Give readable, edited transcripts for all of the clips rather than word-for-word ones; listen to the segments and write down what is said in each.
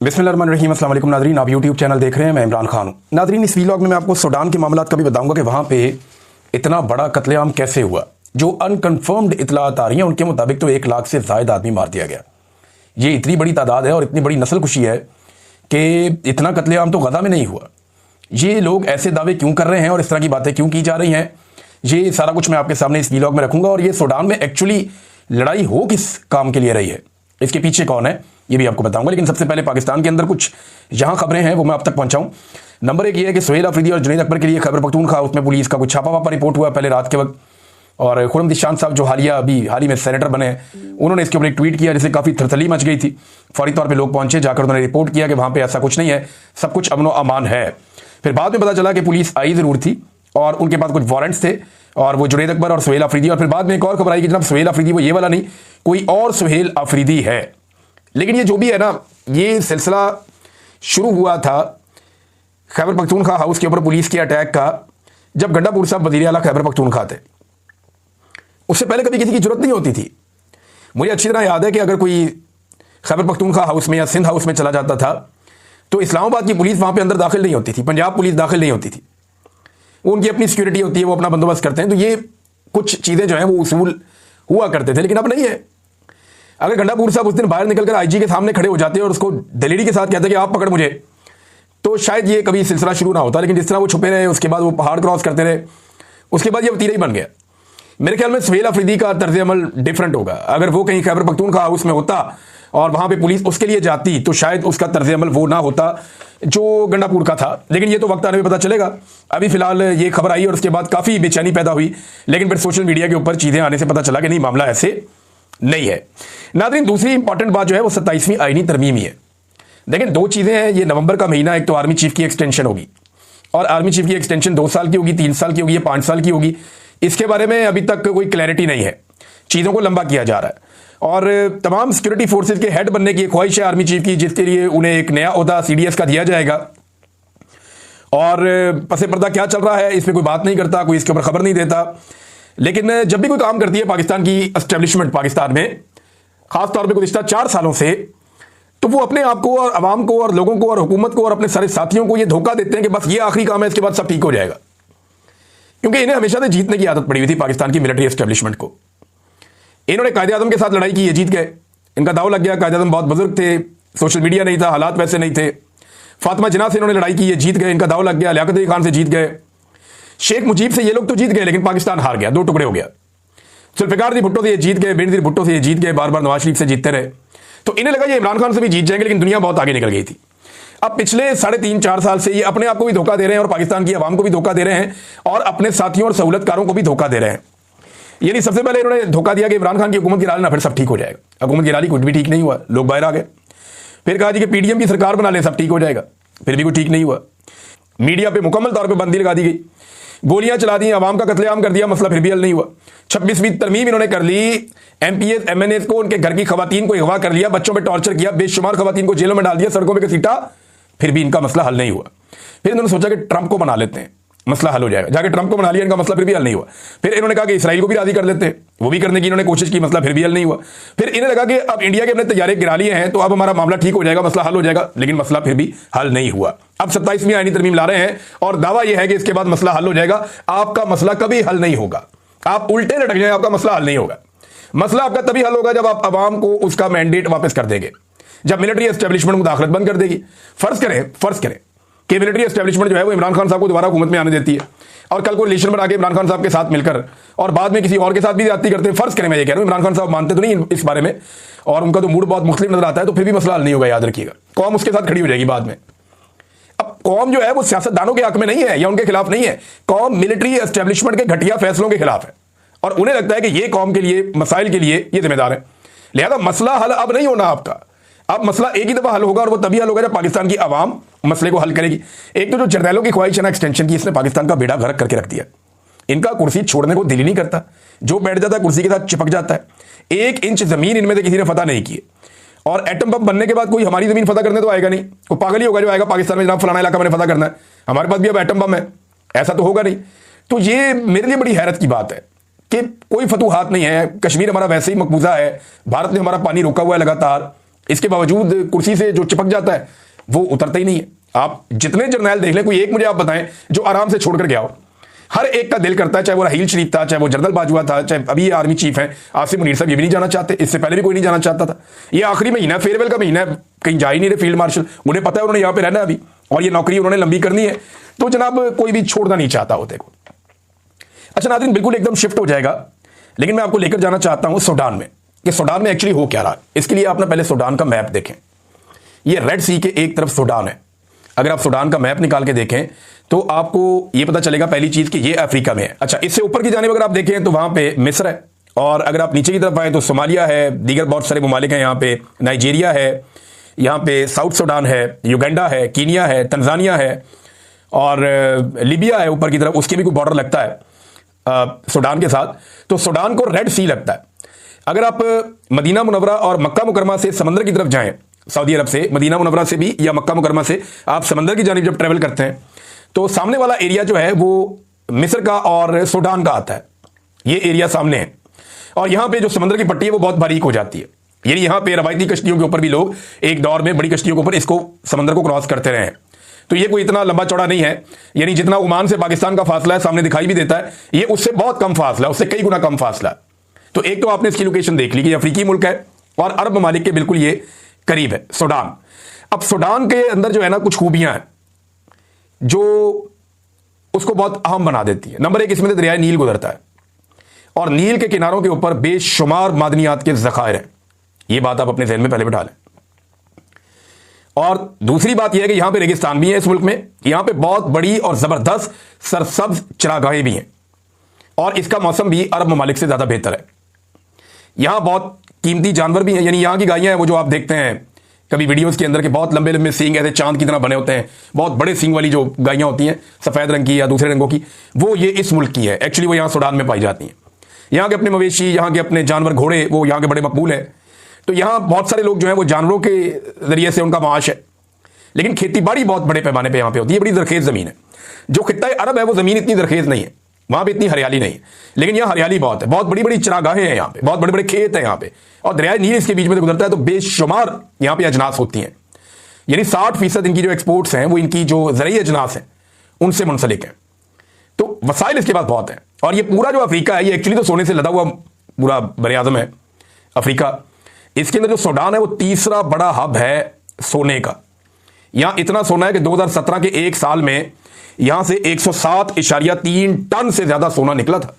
बिस्मिल्लाहिर्रहमानिर्रहीम। अस्सलाम वालेकुम नादरीन, आप यूट्यूब चैनल देख रहे हैं। मैं इमरान खान हूँ। नादरीन, इस वीलॉग में मैं आपको सूडान के मामलात का भी बताऊंगा कि वहाँ पे इतना बड़ा कत्लेआम कैसे हुआ। जो अनकन्फर्म्ड इतलात आ रही हैं उनके मुताबिक तो 1 लाख से ज़ायद आदमी मार दिया गया। ये इतनी बड़ी तादाद है और इतनी बड़ी नस्ल कुशी है कि इतना कत्लेआम तो गजा में नहीं हुआ। ये लोग ऐसे दावे क्यों कर रहे हैं और इस तरह की बातें क्यों की जा रही हैं, ये सारा कुछ मैं आपके सामने इस वीलॉग में रखूंगा। और ये सूडान में एक्चुअली लड़ाई हो किस काम के लिए रही है, इसके पीछे कौन है, ये भी आपको बताऊंगा। लेकिन सबसे पहले पाकिस्तान के अंदर कुछ जहां खबरें हैं वो मैं आप तक पहुंचाऊं। नंबर 1 ये है कि सुहेल अफरीदी और जुनैद अकबर के लिए खैबर पख्तूनख्वा उसमें पुलिस का कुछ छापा वापा रिपोर्ट हुआ पहले रात के वक्त। और खुर्रम दिशान साहब जो हाल ही में सेनेटर बने, उन्होंने इसके ऊपर एक ट्वीट किया जिससे काफ़ी थरथली मच गई थी। फौरी तौर पर लोग पहुंचे, जाकर उन्होंने रिपोर्ट किया कि वहां पर ऐसा कुछ नहीं है, सब कुछ अमन व अमान है। फिर बाद में पता चला कि पुलिस आई ज़रूर थी और उनके पास कुछ वारंट्स थे, और वो जुनैद अकबर और सुहेल अफरीदी। और फिर बाद में एक और खबर आई कि जनाब सुहेल अफरीदी वो ये वाला नहीं, कोई और सुहेल अफरीदी है। लेकिन ये जो भी है ना, ये सिलसिला शुरू हुआ था खैबर पख्तूनख्वा हाउस के ऊपर पुलिस के अटैक का, जब गंडापुर साहब वज़ीर आला खैबर पख्तूनख्वा थे। उससे पहले कभी किसी की जरूरत नहीं होती थी। मुझे अच्छी तरह याद है कि अगर कोई खैबर पख्तूनख्वा हाउस में या सिंध हाउस में चला जाता था तो इस्लामाबाद की पुलिस वहां पे अंदर दाखिल नहीं होती थी, पंजाब पुलिस दाखिल नहीं होती थी। वो उनकी अपनी सिक्योरिटी होती है, वो अपना बंदोबस्त करते हैं। तो ये कुछ चीज़ें जो हैं वो उसूल हुआ करते थे, लेकिन अब नहीं है। अगर गंडापुर साहब उस दिन बाहर निकलकर आईजी के सामने खड़े हो जाते और उसको दलेरी के साथ कहते कि आप पकड़ मुझे, तो शायद ये कभी सिलसिला शुरू ना होता। लेकिन जिस तरह वो छुपे रहे, उसके बाद वो पहाड़ क्रॉस करते रहे, उसके बाद ये वतीरा ही बन गया। मेरे ख्याल में सुहेल अफरीदी का तर्ज अमल डिफरेंट होगा। अगर वो कहीं खैबर पख्तूनख्वा हाउस में होता और वहां पे पुलिस उसके लिए जाती तो शायद उसका तर्ज अमल वो ना होता जो गंडापुर का था। लेकिन ये तो वक्त आने में पता चलेगा। अभी फिलहाल ये खबर आई और उसके बाद काफ़ी बेचैनी पैदा हुई, लेकिन फिर सोशल मीडिया के ऊपर चीज़ें आने से पता चला कि नहीं, मामला ऐसे नहीं है। नाज़रीन, दूसरी इंपॉर्टेंट बात जो है वो 27वीं आईनी तरमीम ही है। देखिए, 2 चीज़ें हैं। ये नवंबर का महीना, एक तो आर्मी चीफ की एक्सटेंशन होगी, और आर्मी चीफ की एक्सटेंशन 2 साल की होगी, 3 साल की होगी या 5 साल की होगी, इसके बारे में अभी तक कोई क्लैरिटी नहीं है। चीज़ों को लंबा किया जा रहा है और तमाम सिक्योरिटी फोर्सेज के हेड बनने की ख्वाहिश है आर्मी चीफ की, जिसके लिए उन्हें एक नया ओहदा CDS का दिया जाएगा। और पसे पर्दा क्या चल रहा है इस पर कोई बात नहीं करता, कोई इसके ऊपर खबर नहीं देता। लेकिन जब भी कोई काम करती है पाकिस्तान की एस्टेब्लिशमेंट पाकिस्तान में, खासतौर पर गुज़िश्ता 4 सालों से, तो वो अपने आप को और अवाम को और लोगों को और हुकूमत को और अपने सारे साथियों को ये धोखा देते हैं कि बस ये आखिरी काम है, इसके बाद सब ठीक हो जाएगा। क्योंकि इन्हें हमेशा से जीतने की आदत पड़ी हुई थी पाकिस्तान की मिलिट्री एस्टेब्लिशमेंट को। इन्होंने कायदे आज़म के साथ लड़ाई की, ये जीत गए, इनका दाव लग गया। कायदे आज़म बहुत बुजुर्ग थे, सोशल मीडिया नहीं था, हालात वैसे नहीं थे। फातिमा जिन्ना से इन्होंने लड़ाई की, ये जीत गए, इनका दाव लग गया। लियाकत अली खान से जीत गए, शेख मुजीब से ये लोग तो जीत गए, लेकिन पाकिस्तान हार गया, 2 टुकड़े हो गया। जुल्फ़िकार दी भुट्टो से ये जीत गए, बेनज़ीर भुट्टो से ये जीत गए, बार बार नवाज शरीफ से जीतते रहे। तो इन्हें लगा ये इमरान खान से भी जीत जाएंगे, लेकिन दुनिया बहुत आगे निकल गई थी। अब पिछले 3.5-4 साल से ये अपने आप को भी धोखा दे रहे हैं और पाकिस्तान की आवाम को भी धोखा दे रहे हैं और अपने साथियों और सहूलतकारों को भी धोखा दे रहे हैं। यानी सबसे पहले इन्होंने धोखा दिया कि इमरान खान की हुकूमत गिरा लेना, फिर सब ठीक हो जाएगा। हुकूमत गिरा ली, कुछ भी ठीक नहीं हुआ, लोग बाहर आ गए। फिर कहा जी कि PDM की सरकार बना ले, सब ठीक हो जाएगा, फिर भी कुछ ठीक नहीं हुआ। मीडिया पे मुकम्मल तौर पर बंदी लगा दी गई, गोलियां चला दी, आवाम का कत्लेआम कर दिया, मसला फिर भी हल नहीं हुआ। 26वीं तरमीम इन्होंने कर ली, MPs MNAs को, उनके घर की खवातीन को अगवा कर लिया, बच्चों पर टॉर्चर किया, बेशुमार खवातीन को जेलों में डाल दिया, सड़कों पर घसीटा, फिर भी इनका मसला हल नहीं हुआ। फिर इन्होंने सोचा कि ट्रंप को बना लेते हैं, मसला हल हो जाएगा। जाके ट्रंप को बना लिया, इनका मसला फिर भी हल नहीं हुआ। फिर इन्होंने कहा कि इसराइल को भी राजी कर लेते हैं, वो भी करने की इन्होंने कोशिश की, मसला फिर भी हल नहीं हुआ। फिर इन्हें लगा कि अब इंडिया के अपने तैयारे गिरा लिए हैं तो अब हमारा मामला ठीक हो जाएगा, मसला हल हो जाएगा, लेकिन मसला फिर भी हल नहीं हुआ। अब 27वीं आईनी तरमीम ला रहे हैं और दावा यह है कि इसके बाद मसला हल हो जाएगा। आपका मसला कभी हल नहीं होगा, आप उल्टे लटक जाए, आपका मसला हल नहीं होगा। मसला आपका तभी हल होगा जब आप अवाम को उसका मैंडेट वापस कर देंगे, जब मिलिट्री एस्टेब्लिशमेंट मुदाखलत बंद कर देगी। फर्ज करें कि मिलिट्री एस्टेब्लिशमेंट जो है वो इमरान खान साहब को दोबारा हुकूमत में आने देती है और कल को रिलेशन बना के इमरान खान साहब के साथ मिलकर और बाद में किसी और के साथ भी ज्यादती करते हैं। फर्ज करें, मैं ये कह रहा हूं, इमरान खान साहब मानते तो नहीं इस बारे में और उनका तो मूड बहुत मुख्तलिफ नजर आता है, तो फिर भी मसला हल नहीं होगा, याद रखिएगा। कौम उसके साथ खड़ी हो जाएगी बाद में। अब कौम जो है वो सियासतदानों के हक में नहीं है या उनके खिलाफ नहीं है, कौम मिलिट्री एस्टेब्लिशमेंट के घटिया फैसलों के खिलाफ है और उन्हें लगता है कि ये कौम के लिए, मसाइल के लिए ये जिम्मेदार है। लिहाजा मसला हल अब नहीं होना आपका, अब मसला एक ही दफा हल होगा और वो तभी हल होगा जब पाकिस्तान की आवाम मसले को हल करेगी। एक तो जो जर्नैलों की ख्वाहिश है ना एक्सटेंशन की, इसने पाकिस्तान का बेड़ा गर्क करके रख दिया। इनका कुर्सी छोड़ने को दिल ही नहीं करता, जो बैठ जाता है कुर्सी के साथ चिपक जाता है। 1 इंच जमीन इनमें से किसी ने फतह नहीं की। और एटम बम बनने के बाद कोई हमारी जमीन फतह करने तो आएगा नहीं, वो पागल ही होगा जो आएगा पाकिस्तान में, जनाब फलाना इलाका मैंने फतह करना है, हमारे पास भी अब एटम बम है, ऐसा तो होगा नहीं। तो ये मेरे लिए बड़ी हैरत की बात है कि कोई फतूहात नहीं है। कश्मीर हमारा वैसे ही मकबूजा है, भारत ने हमारा पानी रोका हुआ है लगातार, इसके बावजूद कुर्सी से जो चिपक जाता है वो उतरता ही नहीं है। आप जितने जर्नैल देख लें, कोई एक मुझे आप बताएं जो आराम से छोड़कर गया हो। हर एक का दिल करता है, चाहे वो राहील शरीफ था, चाहे वो जनरल बाजवा था, चाहे अभी आर्मी चीफ है आसिम मुनीर साहब, ये भी नहीं जाना चाहते। इससे पहले भी कोई नहीं जाना चाहता था। ये आखिरी महीना, फेयरवेल का महीना है, कहीं जा ही नहीं रहे फील्ड मार्शल। उन्हें पता है उन्होंने यहाँ पे रहना है अभी, और ये नौकरी उन्होंने लंबी करनी है, तो जनाब कोई भी छोड़ना नहीं चाहता होते को। अच्छा नाज़रीन, बिल्कुल एकदम शिफ्ट हो जाएगा, लेकिन मैं आपको लेकर जाना चाहता हूं सूडान में, कि सूडान में एक्चुअली हो क्या रहा है। इसके लिए आप ना पहले सूडान का मैप देखें। ये रेड सी के एक तरफ सूडान है। अगर आप सूडान का मैप निकाल के देखें तो आपको ये पता चलेगा पहली चीज कि ये अफ्रीका में है। अच्छा, इससे ऊपर की जानिब अगर आप देखें तो वहां पे मिस्र है, और अगर आप नीचे की तरफ आए तो सोमालिया है, दीगर बहुत सारे ममालिक हैं यहाँ पे, नाइजीरिया है, यहाँ पे साउथ सूडान है, युगांडा है, कीनिया है, तंजानिया है, और लीबिया है ऊपर की तरफ, उसके भी कोई बॉर्डर लगता है सूडान के साथ। तो सूडान को रेड सी लगता है। अगर आप मदीना मुनव्वरा और मक्का मुकरमा से समंदर की तरफ जाएं, सऊदी अरब से मदीना मुनव्वरा से भी या मक्का मुकरमा से आप समंदर की जानिब जब ट्रेवल करते हैं तो सामने वाला एरिया जो है वो मिस्र का और सूडान का आता है। ये एरिया सामने है, और यहां पे जो समंदर की पट्टी है वो बहुत बारीक हो जाती है। यानी यहां पे रवायती कश्तियों के ऊपर भी लोग एक दौर में बड़ी कश्तियों के ऊपर इसको समंदर को क्रॉस करते रहे हैं। तो ये कोई इतना लंबा चौड़ा नहीं है, यानी जितना ओमान से पाकिस्तान का फासला है सामने दिखाई भी देता है, ये उससे बहुत कम फासला, उससे कई गुना कम फासला। तो एक तो आपने इसकी लोकेशन देख ली कि अफ्रीकी मुल्क है और अरब ममालिक के बिल्कुल ये करीब है सूडान। अब सूडान के अंदर जो है ना कुछ खूबियां हैं जो उसको बहुत अहम बना देती है। नंबर एक, इसमें दरियाए नील गुजरता है, और नील के किनारों के ऊपर बेशुमार मादनियात के जखायर हैं। ये बात आप अपने जहन में पहले बिठा लें। और दूसरी बात यह है कि यहां पे रेगिस्तान भी है इस मुल्क में, यहां पे बहुत बड़ी और जबरदस्त सरसब्ज चरागाहें भी हैं, और इसका मौसम भी अरब ममालिक से ज्यादा बेहतर है। यहां बहुत कीमती जानवर भी हैं, यानी यहां की गायें हैं वो जो आप देखते हैं कभी वीडियोस के अंदर के बहुत लंबे लंबे सींग ऐसे चांद की तरह बने होते हैं, बहुत बड़े सींग वाली जो गायें होती हैं सफेद रंग की या दूसरे रंगों की, वो ये इस मुल्क की है। एक्चुअली वो यहां सूडान में पाई जाती हैं। यहां के अपने मवेशी, यहां के अपने जानवर, घोड़े, वो यहां के बड़े मकबूल है। तो यहां बहुत सारे लोग जो है वो जानवरों के जरिए से उनका माश है, लेकिन खेती बाड़ी बहुत बड़े पैमाने पे यहां पे होती है। बड़ी जरखेज जमीन है। जो खित्ता अरब है वो जमीन इतनी जरखेज नहीं है, वहां पे इतनी हरियाली नहीं है, लेकिन यहां हरियाली बहुत है। बहुत बड़ी बड़ी चरागाहें हैं यहां पे, बहुत बड़े बड़े खेत हैं यहां पे, और दरियाए नील इसके बीच में गुजरता है। तो बेशुमार यहां पे अजनास होती हैं, यानी 60% इनकी जो एक्सपोर्ट्स हैं वो इनकी जो ज़रई अजनास हैं उनसे मुंसलिक हैं। तो वसाइल इसके पास बहुत हैं। और ये पूरा जो अफ्रीका है ये एक्चुअली तो सोने से लदा हुआ पूरा बर-ए-आज़म है अफ्रीका। इसके अंदर जो सूडान है वो तीसरा बड़ा हब है सोने का। यहां इतना सोना है कि 2017 के एक साल में यहां से 107.3 टन से ज्यादा सोना निकला था।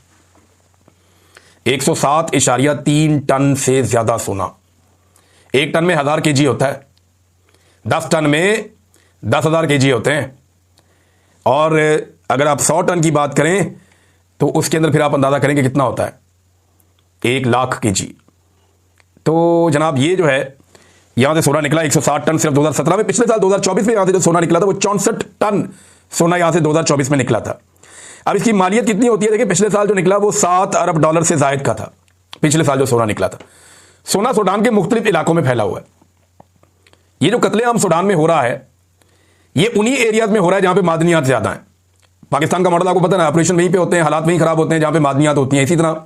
107.3 टन से ज्यादा सोना। एक टन में 1000 केजी होता है, 10 टन में 10,000 केजी होते हैं, और अगर आप 100 टन की बात करें तो उसके अंदर फिर आप अंदाजा करेंगे कितना होता है, 1 लाख केजी। तो जनाब ये जो है यहां से सोना निकला 160 टन सिर्फ 2017 में। पिछले साल 2024 में यहां से जो सोना निकला था वो 64 टन सोना यहां से 2024 में निकला था। अब इसकी मालियत कितनी होती है देखिए, पिछले साल जो निकला वो $7 अरब से जायद का था। पिछले साल जो सोना निकला था। सोना सूडान के मुख्तलिफ इलाकों में फैला हुआ है। ये जो कत्लेआम सूडान में हो रहा है ये उन्हीं एरियाज में हो रहा है जहां पे मादनियात ज्यादा है। पाकिस्तान का मॉडल आपको पता है, ऑपरेशन वहीं पे होते हैं, हालात वहीं खराब होते हैं जहां पे मादनियात होती हैं। इसी तरह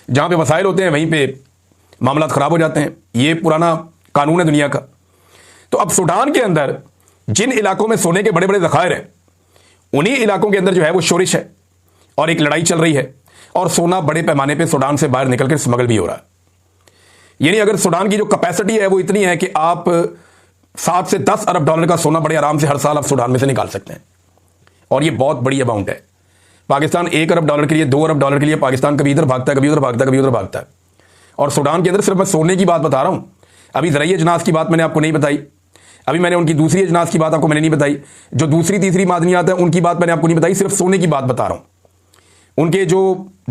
जहां पे वसाइल होते हैं वहीं पे मामला खराब हो जाते हैं। ये पुराना कानून है दुनिया का। तो अब सूडान के अंदर जिन इलाकों में सोने के बड़े बड़े जखायर हैं उन्हीं इलाकों के अंदर जो है वो शोरिश है और एक लड़ाई चल रही है, और सोना बड़े पैमाने पे सूडान से बाहर निकलकर स्मगल भी हो रहा है। यानी अगर सूडान की जो कैपेसिटी है वो इतनी है कि आप 7 से 10 अरब डॉलर का सोना बड़े आराम से हर साल आप सूडान में से निकाल सकते हैं, और ये बहुत बड़ी अमाउंट है। पाकिस्तान 1 अरब डॉलर के लिए, 2 अरब डॉलर के लिए पाकिस्तान कभी इधर भागता है, कभी उधर भागता है, कभी उधर भागता है। और सूडान के अंदर सिर्फ मैं सोने की बात बता रहा हूं। अभी ज़रई अजनास की बात मैंने आपको नहीं बताई, अभी मैंने उनकी दूसरी अजनास की बात आपको मैंने नहीं बताई, जो दूसरी तीसरी मादनियात है उनकी बात मैंने आपको नहीं बताई, सिर्फ सोने की बात बता रहा हूं। उनके जो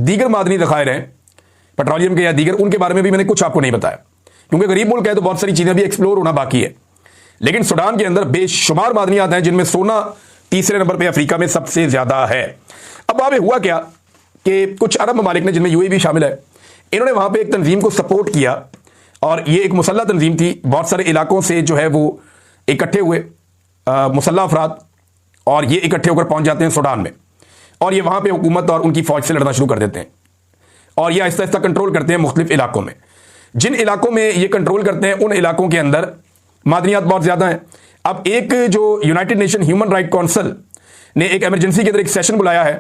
दीगर मादनी ज़खायर हैं पेट्रोलियम के या दीगर, उनके बारे में भी मैंने कुछ आपको नहीं बताया, क्योंकि गरीब मुल्क है तो बहुत सारी चीजें भी एक्सप्लोर होना बाकी है। लेकिन सूडान के अंदर बेशुमार मादनियात हैं जिनमें सोना तीसरे नंबर पर अफ्रीका में सबसे ज्यादा है। अब वहां पे हुआ क्या कि कुछ अरब ममालिक ने, जिनमें यूएई भी शामिल है, इन्होंने वहां पे एक तंजीम को सपोर्ट किया, और ये एक मुसल्ला तंजीम थी। बहुत सारे इलाकों से जो है वो इकट्ठे हुए मुसल्ला अफराद, और ये इकट्ठे होकर पहुंच जाते हैं सूडान में, और ये वहां पे हुकूमत और उनकी फौज से लड़ना शुरू कर देते हैं, और ये आहिस्ता आहिस्ता कंट्रोल करते हैं मुख्तलिफ इलाकों में। जिन इलाकों में ये कंट्रोल करते हैं उन इलाकों के अंदर मादनियात बहुत ज़्यादा हैं। अब एक जो United nation human right council ने एक इमरजेंसी के अंदर एक सेशन बुलाया है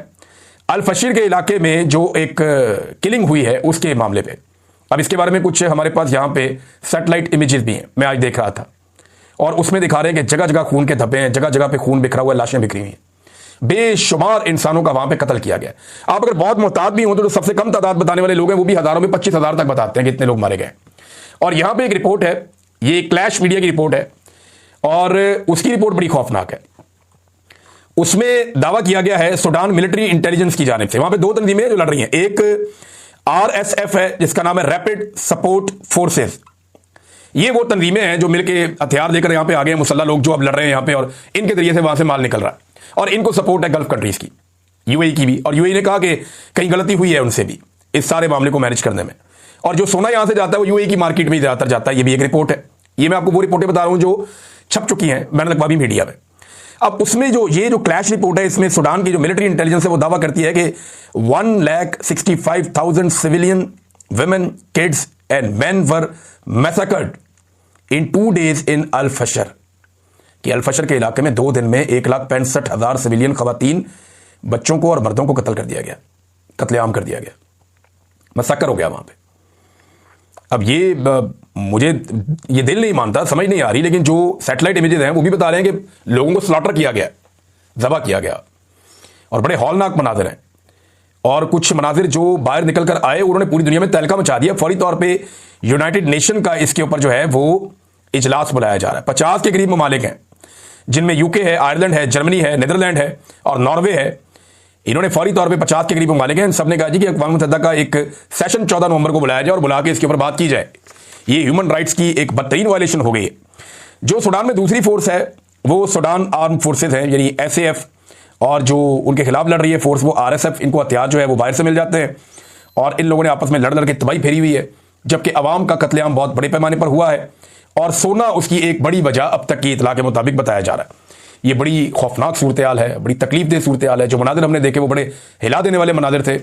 अल फशीर के इलाके में जो एक किलिंग हुई है उसके मामले पे। अब इसके बारे में कुछ हमारे पास यहाँ पे सैटेलाइट इमेजेस भी हैं, मैं आज देख रहा था, और उसमें दिखा रहे हैं कि जगह जगह खून के धब्बे हैं, जगह जगह पे खून बिखरा हुआ है, लाशें बिखरी हुई हैं, बेशुमार इंसानों का वहां पे कत्ल किया गया। आप अगर बहुत मोहतात भी हो तो सबसे कम तादाद बताने वाले लोग हैं वो भी हजारों में 25,000 तक बताते हैं कि इतने लोग मारे गए। और यहां पे एक रिपोर्ट है, ये क्लैश मीडिया की रिपोर्ट है और उसकी रिपोर्ट बड़ी खौफनाक है। उसमें दावा किया गया है सूडान मिलिट्री इंटेलिजेंस की जानिब से, वहां पे दो तंजीमें जो लड़ रही हैं, एक RSF है जिसका नाम है रैपिड सपोर्ट फोर्सेस। ये वो तंजीमें हैं जो मिलके हथियार लेकर यहां पे आ गए, मुसल्ला लोग जो अब लड़ रहे हैं यहां पे, और इनके जरिए से वहां से माल निकल रहा है और इनको सपोर्ट है गल्फ कंट्रीज की, UAE की भी। और UAE ने कहा कि कहीं गलती हुई है उनसे भी इस सारे मामले को मैनेज करने में, और जो सोना यहां से जाता है वो UAE की मार्केट में ज्यादातर जाता है। ये भी एक रिपोर्ट है, ये मैं आपको वो रिपोर्टें बता रहा हूं जो छप चुकी हैं बैनुल अक़वामी मीडिया में। अब उसमें जो ये जो क्लैश रिपोर्ट है, इसमें सूडान की जो मिलिट्री इंटेलिजेंस है वो दावा करती है कि 1,65,000 civilian women, kids and man were massacred in 2 days इन अल फशर, कि अल फशर के इलाके में 2 दिन में 1,65,000 सिविलियन खवातीन, बच्चों को और मर्दों को कत्ल कर दिया गया, कत्लेआम कर दिया गया, मसक्कर हो गया वहां पे। अब ये मुझे ये दिल नहीं मानता, समझ नहीं आ रही, लेकिन जो सैटेलाइट इमेजेस हैं वो भी बता रहे हैं कि लोगों को स्लॉटर किया गया, ज़बह किया गया, और बड़े हौलनाक मनाजिर हैं। और कुछ मनाजिर जो बाहर निकल कर आए उन्होंने पूरी दुनिया में तहलका मचा दिया। फौरी तौर पे यूनाइटेड नेशन का इसके ऊपर जो है वो इजलास बुलाया जा रहा है। 50 के करीब ममालिक हैं जिनमें UK है, आयरलैंड है, जर्मनी है, नीदरलैंड है और नॉर्वे है। इन्होंने फौरी तौर पे 50 के करीब ममालिक हैं, सबने कहा जी कि अक़वाम मुत्तहिदा का एक सेशन 14 नवंबर को बुलाया जाए और बुला के इसके ऊपर बात की जाए। ये ह्यूमन राइट्स की एक बदतरीन वायलेशन हो गई है। जो सूडान में दूसरी फोर्स है वो सूडान आर्म फोर्सेज है, यानी SAF, और जो उनके खिलाफ लड़ रही है फोर्स वो RSF। इनको हथियार जो है वो बाहर से मिल जाते हैं और इन लोगों ने आपस में लड़ लड़ के तबाही फेरी हुई है, जबकि अवाम का कत्लेआम बहुत बड़े पैमाने पर हुआ है और सोना उसकी एक बड़ी वजह अब तक की इतला के मुताबिक बताया जा रहा है। ये बड़ी खौफनाक सूरत हाल है, बड़ी तकलीफ दह सूरत हाल है। जो मनाजिर हमने देखे वो बड़े हिला देने वाले मनाजिर थे,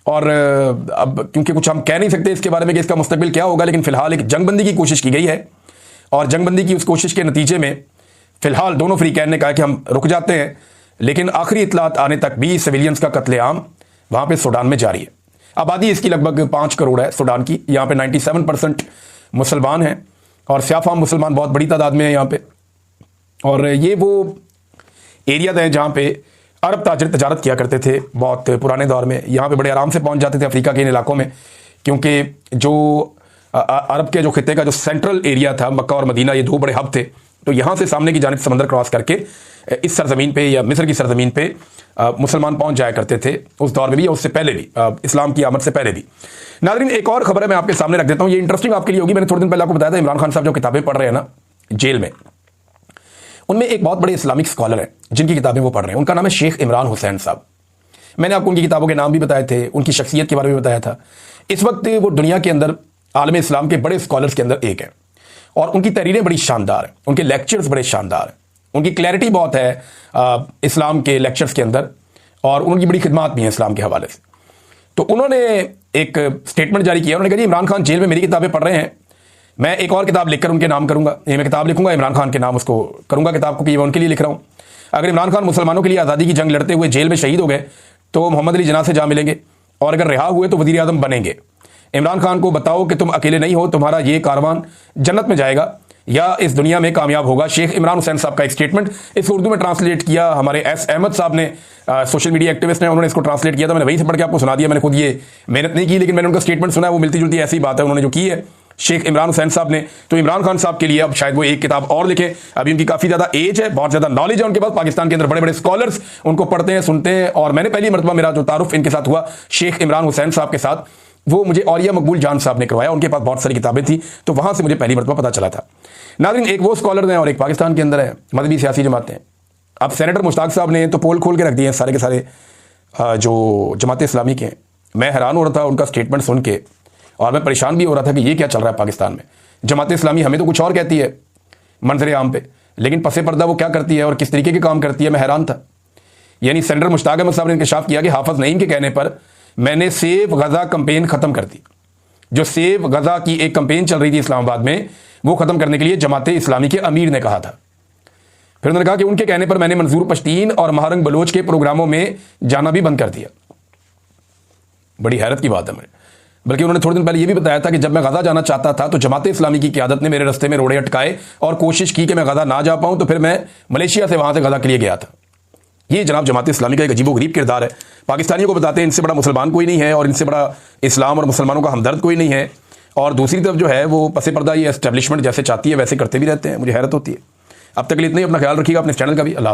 और अब क्योंकि कुछ हम कह नहीं सकते इसके बारे में कि इसका मुस्तकबिल क्या होगा, लेकिन फिलहाल एक जंगबंदी की कोशिश की गई है और जंगबंदी की उस कोशिश के नतीजे में फिलहाल दोनों फ्रीकैन ने कहा कि हम रुक जाते हैं, लेकिन आखिरी इतलात आने तक भी सिविलियंस का कत्लेआम वहां पे सूडान में जारी है। आबादी इसकी लगभग 5 करोड़ है सूडान की। यहाँ पे 97% मुसलमान हैं और स्याफाम मुसलमान बहुत बड़ी तादाद में है यहाँ पे। और ये वो एरिया हैं जहाँ पे अरब ताजिर तजारत किया करते थे बहुत पुराने दौर में। यहाँ पे बड़े आराम से पहुँच जाते थे अफ्रीका के इन इलाकों में, क्योंकि जो अरब के जो खिते का जो सेंट्रल एरिया था, मक्का और मदीना, ये 2 बड़े हब थे। तो यहाँ से सामने की जानिब समंदर क्रॉस करके इस सरजमीन पे या मिस्र की सरजमीन पे मुसलमान पहुंच जाया करते थे उस दौर में भी, और उससे पहले भी, इस्लाम की आमद से पहले भी। नाज़रीन, एक और खबर है मैं आपके सामने रख देता हूं, ये इंटरेस्टिंग आपके लिए होगी। मैंने थोड़े दिन पहले आपको बताया था इमरान खान साहब जो किताबें पढ़ रहे हैं ना जेल में, उनमें एक बहुत बड़े इस्लामिक स्कॉलर हैं जिनकी किताबें वो पढ़ रहे हैं। उनका नाम है शेख इमरान हुसैन साहब। मैंने आपको उनकी किताबों के नाम भी बताए थे, उनकी शख्सियत के बारे में बताया था। इस वक्त वो दुनिया के अंदर आलम इस्लाम के बड़े स्कॉलर्स के अंदर एक है और उनकी तहरीरें बड़ी शानदार हैं, उनके लेक्चर्स बड़े शानदार हैं, उनकी क्लैरिटी बहुत है इस्लाम के लेक्चर्स के अंदर, और उनकी बड़ी खिदमात भी हैं इस्लाम के हवाले से। तो उन्होंने एक स्टेटमेंट जारी किया। उन्होंने कहा जी इमरान खान जेल में मेरी किताबें पढ़ रहे हैं, मैं एक और किताब लिखकर उनके नाम करूंगा, ये मैं किताब लिखूंगा इमरान खान के नाम उसको करूंगा किताब को कि मैं उनके लिए लिख रहा हूं। अगर इमरान खान मुसलमानों के लिए आज़ादी की जंग लड़ते हुए जेल में शहीद हो गए तो मोहम्मद अली जिन्ना से जा मिलेंगे, और अगर रिहा हुए तो वज़ीर आज़म बनेंगे। इमरान खान को बताओ कि तुम अकेले नहीं हो, तुम्हारा ये कारवान जन्नत में जाएगा या इस दुनिया में कामयाब होगा। शेख इमरान हुसैन साहब का एक स्टेटमेंट, इस उर्दू में ट्रांसलेट किया हमारे S अहमद साहब ने, सोशल मीडिया एक्टिविस्ट ने, उन्होंने इसको ट्रांसलेट किया था। मैंने वहीं से पढ़ के आपको सुना दिया। मैंने खुद ये मेहनत नहीं की, लेकिन मैंने उनका स्टेटमेंट सुना है, वो मिलती जुलती ऐसी बात है उन्होंने जो की है शेख इमरान हुसैन साहब ने। तो इमरान खान साहब के लिए अब शायद वो एक किताब और लिखें। अभी उनकी काफ़ी ज़्यादा एज है, बहुत ज़्यादा नॉलेज है उनके पास, पाकिस्तान के अंदर बड़े बड़े स्कॉलर्स उनको पढ़ते हैं, सुनते हैं। और मैंने पहली मरतबा मेरा जो तारुफ इनके साथ हुआ शेख इमरान हुसैन साहब के साथ, वो मुझे औलिया मकबूल जान साहब ने करवाया। उनके पास बहुत सारी किताबें थी, तो वहाँ से मुझे पहली मरतबा पता चला था। नाज़रीन, एक वो स्कॉलर हैं और एक पाकिस्तान के अंदर है, मजहबी सियासी जमातें। अब सेनेटर मुश्ताक साहब ने तो पोल खोल के रख दिए हैं सारे के सारे जो जमात इस्लामी के हैं। मैं हैरान हो रहा था उनका स्टेटमेंट सुन के, और मैं परेशान भी हो रहा था कि ये क्या चल रहा है पाकिस्तान में। जमात इस्लामी हमें तो कुछ और कहती है मंजर आम पे, लेकिन पसे पर्दा वो क्या करती है और किस तरीके के काम करती है, मैं हैरान था। यानी सेनेटर मुश्ताक अहमद साहब ने इंकशाफ किया कि हाफिज नईम के कहने पर मैंने सेव गज़ा कंपेन ख़त्म कर दी। जो सेव गज़ा की एक कंपेन चल रही थी इस्लामाबाद में, वो ख़त्म करने के लिए जमाते इस्लामी के अमीर ने कहा था। फिर उन्होंने कहा कि उनके कहने पर मैंने मंजूर पश्तीन और महारंग बलोच के प्रोग्रामों में जाना भी बंद कर दिया। बड़ी हैरत की बात है मेरे। बल्कि उन्होंने थोड़े दिन पहले यह भी बताया था कि जब मैं गजा जाना चाहता था तो जमाते इस्लामी की क़यादत ने मेरे रास्ते में रोड़े अटकाए और कोशिश की कि मैं गजा ना जा पाऊं, तो फिर मैं मलेशिया से वहां से गजा के लिए गया था। ये जनाब जमाते इस्लामी का एक अजीबोगरीब किरदार है। पाकिस्तानियों को बताते हैं इनसे बड़ा मुसलमान कोई नहीं है और इनसे बड़ा इस्लाम और मुसलमानों का हमदर्द कोई नहीं है, और दूसरी तरफ जो है वो पसे पर्दा ये एस्टेब्लिशमेंट जैसे चाहती है वैसे करते भी रहते हैं। मुझे हैरत होती है। अब तक के लिए इतना ही। अपना ख्याल रखिएगा, अपने चैनल का भी। अल्लाह।